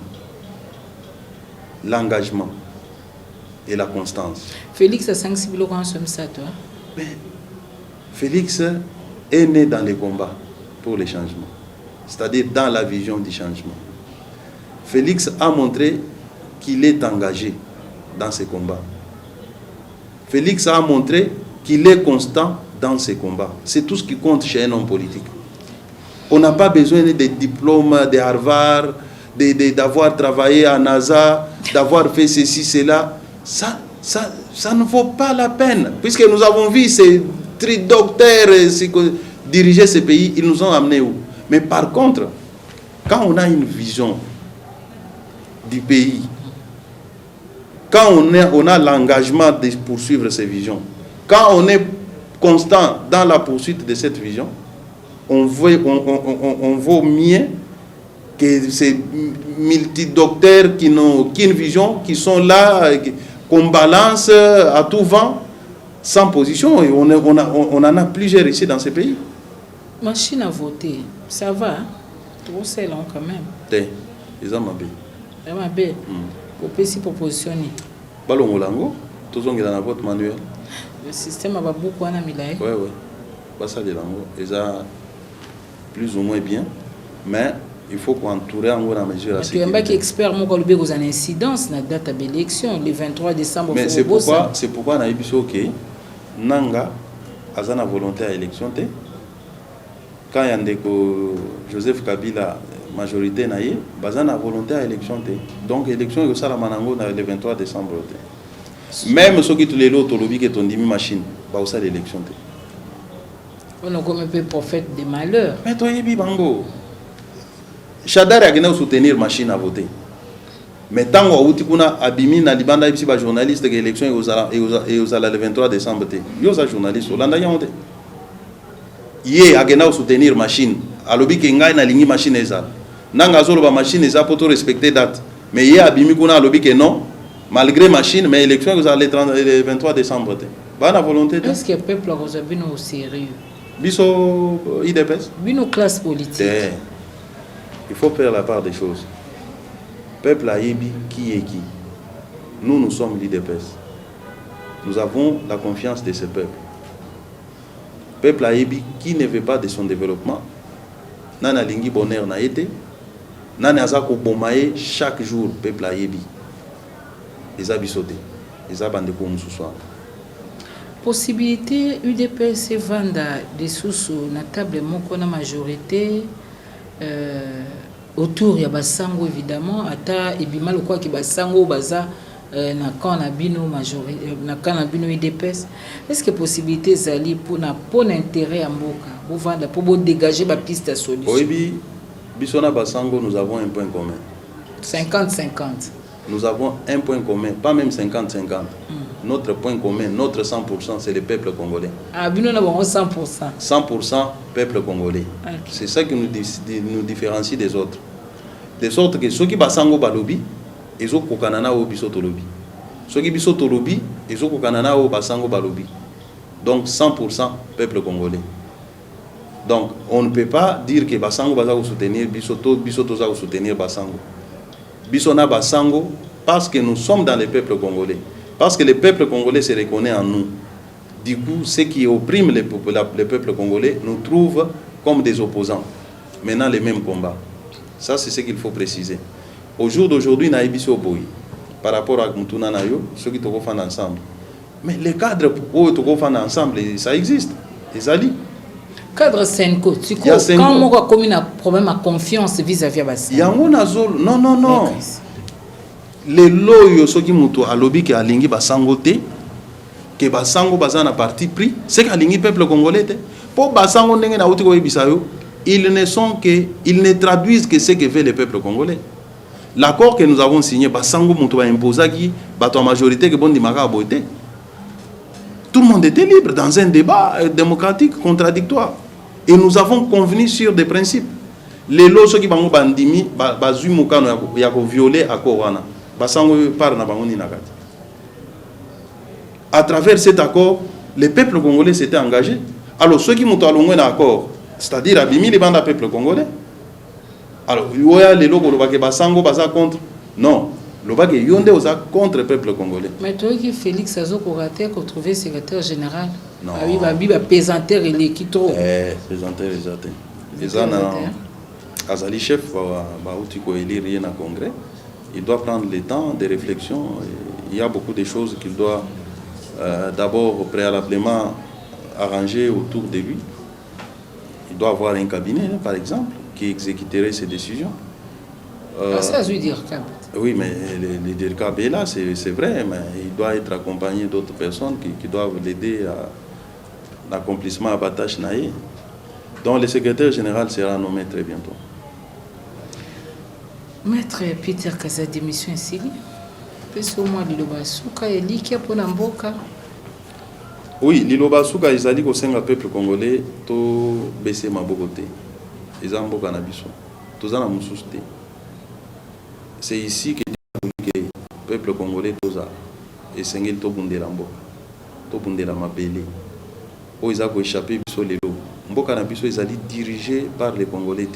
l'engagement et la constance. Félix a 5 kilos quand ça, toi. Mais Félix est né dans les combats pour les changements. C'est-à-dire dans la vision du changement. Félix a montré qu'il est engagé dans ses combats. Félix a montré qu'il est constant dans ses combats. C'est tout ce qui compte chez un homme politique. On n'a pas besoin des diplômes de Harvard, d'avoir travaillé à NASA, d'avoir fait ceci, cela. Ça ne vaut pas la peine. Puisque nous avons vu ces docteurs diriger ce pays, ils nous ont amenés où? Mais par contre, quand on a une vision du pays, quand on a l'engagement de poursuivre ces visions, quand on est constant dans la poursuite de cette vision, on vaut mieux que ces multidocteurs qui n'ont aucune vision, qui sont là, qu'on balance à tout vent, sans position. Et on en a plusieurs ici dans ce pays. Machine à voter, ça va, trop c'est long quand même. Ils ont ma bé. Ma bé. Pour PC propositionner. Balongolango, tous ont dans vote manuel. Le système a beaucoup en amilai. Oui. Pas ça de lango. Ils ont plus ou moins bien, mais il faut qu'entourer en gros la mesure à sécurité. Tu es expert mon colobé aux incidence la date de l'élection le 23 décembre. Mais c'est pourquoi on a dit OK nanga azana volonté à élection té quand yandeko Joseph Kabila majorité naie bazana volonté à élection té donc élection que ça la manango le 23 décembre té même ceux qui tous les lots tolobi que ton dimi machine ba ça l'élection té on a comme un peu prophète des malheurs mais toi yebi bango Chadar a gagné soutenir machine à voter. Mais tant que vous avez abimi na libanda ici ba journaliste que l'élection et aux le 23 décembre té. Yo sa journaliste Olanda yonde. Yé a gagné soutenir machine. Alobi ke ngai na lingi machine eza. Nanga zolo ba machine eza pour respecter date. Mais yé abimi kuna alobi ke non malgré machine mais élection le 23 décembre té. Ba na volonté. Est-ce que le peuple a reçu au sérieux? Biso IDPS. Bino classe politique. Il faut faire la part des choses. Peuple Aïbi, qui est qui? Nous sommes l'IDPS. Nous avons la confiance de ce peuple. Peuple Aïbi, qui ne veut pas de son développement, Nana Lingi Bonheur n'a été, Nana Azako Bomae chaque jour, peuple Aïbi. Les abissotés, les abandés ce soir. Possibilité UDPS vendre des sous na table mon majorité. Autour ya basango évidemment ata ebima le quoi ki basango baza na quand na bino majorité na quand na bino IDPS est-ce que possibilité zali pour intérêt à mboka pour vendre pour dégager ba piste à solution? Oui bisona basango nous avons un point commun 50-50. Nous avons un point commun, pas même 50-50. Notre point commun, notre 100%, c'est le peuple congolais. Ah, nous avons 100%. 100% peuple congolais. Okay. C'est ça qui nous différencie des autres. De sorte que ceux qui basango balobi, ils ont kokanana au biso tolobi. Ceux qui biso tolobi, ils ont kokanana au basango balobi. Donc 100% peuple congolais. Donc on ne peut pas dire que basango baza ou soutenir biso toza ou soutenir basango. Bisona basango parce que nous sommes dans le peuple congolais. Parce que le peuple congolais se reconnaît en nous. Du coup, ceux qui oppriment le peuple congolais nous trouvent comme des opposants. Maintenant, les mêmes combats. Ça, c'est ce qu'il faut préciser. Au jour d'aujourd'hui, nous avons par rapport à Mutuna Nayo, ceux qui sont ensemble. Mais les cadres pour eux, ensemble, ça existe. Les alliés. Cadre Senko, tu crois quand on a commis un problème de confiance vis-à-vis de Bassi? Non. Les loyaux ceux qui muto alobi ke alingi basango te ke basango bazana parti pris c'est qu'alingi peuple congolais te pour basango ndenge na uti ko bisayo ils ne traduisent que ce que veut le peuple congolais. L'accord que nous avons signé basango muto ba imposaki bato majorité que bon dimaka boité. Tout le monde était libre dans un débat démocratique contradictoire et nous avons convenu sur des principes. Les lois ceux qui bango bandimi bazui mukano ya ko violer accord wana. À travers cet accord, le peuple congolais s'était engagé. Alors ceux qui m'ont allongé l'accord, c'est-à-dire abimi les bandes à peuple congolais. Alors il y a les locaux qui basango basa contre. Non, le bague yonde osa contre le peuple congolais. Mais toi qui Félix Azoko raté qu'on trouvait secrétaire général. Non. Ah oui, bah pesanteur il est qui trop. Pesanteur exact. Les ana azali chef ba uti ko élire rien à congrès. Il doit prendre le temps de réflexion. Il y a beaucoup de choses qu'il doit d'abord préalablement arranger autour de lui. Il doit avoir un cabinet, par exemple, qui exécuterait ses décisions. Ça veut dire oui, mais le DIRCAB est là, c'est vrai, mais il doit être accompagné d'autres personnes qui doivent l'aider à l'accomplissement à Batache Naïe. Donc le secrétaire général sera nommé très bientôt. Maître Peter Kaza démission ici. Parce au moins Liloba Souka et Likia pour Namboka. Oui, Liloba Souka ils ont dit qu'au sein du peuple congolais, tout baisser ma bogoté. Ils ont beaucoup d'ambition. Tous en amoussouté. C'est ici que le peuple congolais tous a et sengel to bundé la mboka. To bundé la mabélé. Oh ils ont échappé biso lelo. Mboka na biso ils ont dirigé par les Congolais.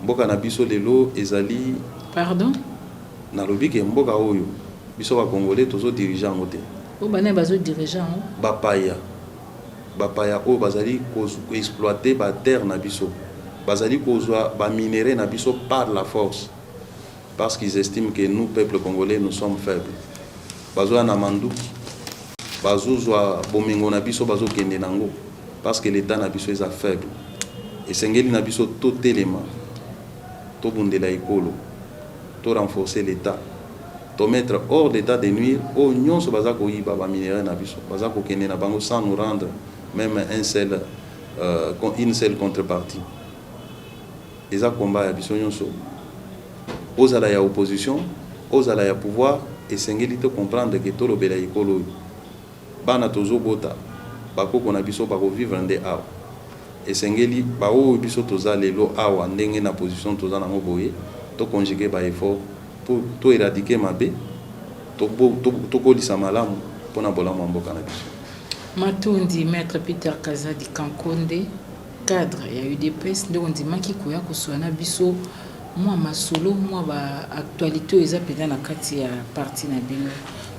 Mboka na biso lelo ezali pardon na lobi ke mboka oyo biso ba congolais tozo dirigeant ngote o bana bazo dirigeant bapaya o bazali ko exploiter ba terre na biso bazali kozwa ba minéraux na biso par la force parce qu'ils estiment que nous peuple congolais nous sommes faibles. Bazwa na manduki bazozwa bomengo na biso bazokende nango parce que l'état na biso est faible. Et sengeli na biso to telema to bundela ekolo to renforcer l'état to mettre hors d'état de nuire au nyonso baza koyiba ba minéraux na biso baza kokende na bango sans nous rendre même une seule contrepartie. Eza combat ya biso nyonso ozala ya opposition ozala ya pouvoir et sengeli te comprendre que to lobela ekolo bana tozobota bakoko na biso bako vivre nde awa esengeli bao biso toza lelo awa ndenge na position toza na moboye to conjuguer ba effort pour to éradiquer mabe to kolisa malamu pona bolamu mboka na biso. Matondi Maître Peter Kazadi Kankonde cadre ya UDPS nde ondimaki koya koswana biso mwa masolo mwa ba actualité eza pena na kati ya parti na bino.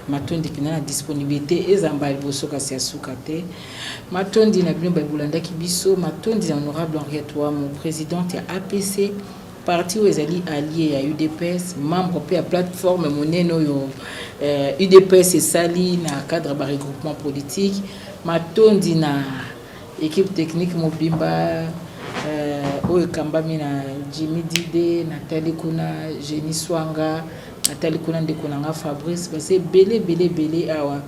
Matondi pena na disponibilité ezamba liboso kasi asuka te. Matondi na bino babulandaki biso. Matondi na honorable Henriette Ouamu présidente ya APC parti où ezali allié à UDPS membre pe ya plateforme moneno yo UDPS esali na cadre ba regroupement politique. Matondi na équipe technique mobimba oyo kambami na Jimmy Dide, Nathalie Kuna, Jenny Swanga, Nathalie Kuna ndeko nanga Fabrice base belé awa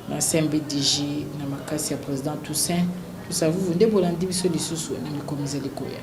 na CMBDJ na makasi ya président Toussaint. Tout ça vous nde bolandi biso lisusu na mikomiza likoya.